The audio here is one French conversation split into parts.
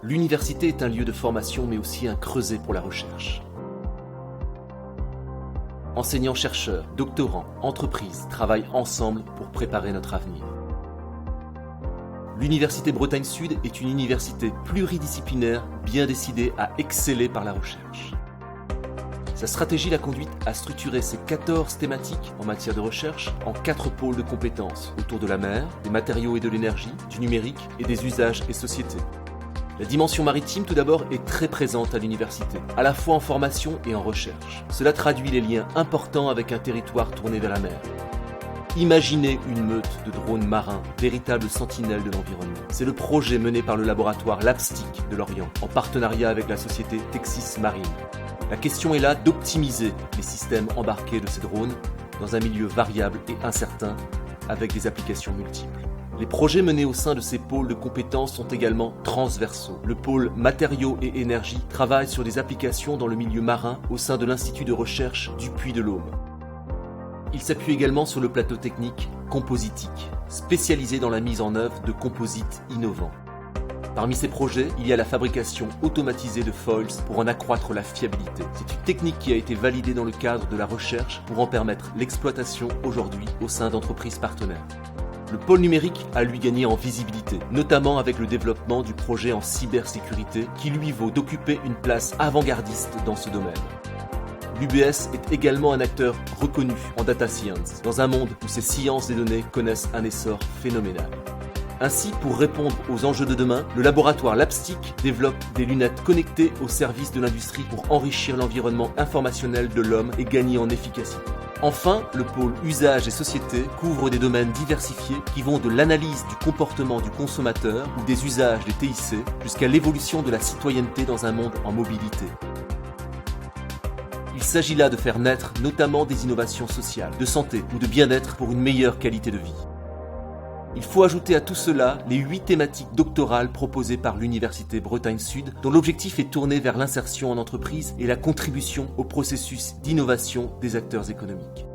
L'université est un lieu de formation mais aussi un creuset pour la recherche. Enseignants-chercheurs, doctorants, entreprises travaillent ensemble pour préparer notre avenir. L'Université Bretagne Sud est une université pluridisciplinaire bien décidée à exceller par la recherche. Sa stratégie l'a conduite à structurer ses 14 thématiques en matière de recherche en 4 pôles de compétences autour de la mer, des matériaux et de l'énergie, du numérique et des usages et sociétés. La dimension maritime, tout d'abord, est très présente à l'université, à la fois en formation et en recherche. Cela traduit les liens importants avec un territoire tourné vers la mer. Imaginez une meute de drones marins, véritables sentinelles de l'environnement. C'est le projet mené par le laboratoire LabStick de Lorient, en partenariat avec la société Texis Marine. La question est là d'optimiser les systèmes embarqués de ces drones dans un milieu variable et incertain, avec des applications multiples. Les projets menés au sein de ces pôles de compétences sont également transversaux. Le pôle matériaux et énergie travaille sur des applications dans le milieu marin au sein de l'Institut de recherche du Puy-de-Dôme. Il s'appuie également sur le plateau technique compositique, spécialisé dans la mise en œuvre de composites innovants. Parmi ces projets, il y a la fabrication automatisée de foils pour en accroître la fiabilité. C'est une technique qui a été validée dans le cadre de la recherche pour en permettre l'exploitation aujourd'hui au sein d'entreprises partenaires. Le pôle numérique a lui gagné en visibilité, notamment avec le développement du projet en cybersécurité qui lui vaut d'occuper une place avant-gardiste dans ce domaine. L'UBS est également un acteur reconnu en data science, dans un monde où ces sciences des données connaissent un essor phénoménal. Ainsi, pour répondre aux enjeux de demain, le laboratoire LabStick développe des lunettes connectées au service de l'industrie pour enrichir l'environnement informationnel de l'homme et gagner en efficacité. Enfin, le pôle usage et société couvre des domaines diversifiés qui vont de l'analyse du comportement du consommateur ou des usages des TIC jusqu'à l'évolution de la citoyenneté dans un monde en mobilité. Il s'agit là de faire naître notamment des innovations sociales, de santé ou de bien-être pour une meilleure qualité de vie. Il faut ajouter à tout cela les 8 thématiques doctorales proposées par l'Université Bretagne Sud, dont l'objectif est tourné vers l'insertion en entreprise et la contribution au processus d'innovation des acteurs économiques.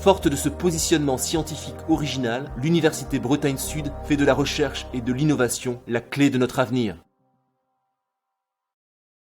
Forte de ce positionnement scientifique original, l'Université Bretagne Sud fait de la recherche et de l'innovation la clé de notre avenir.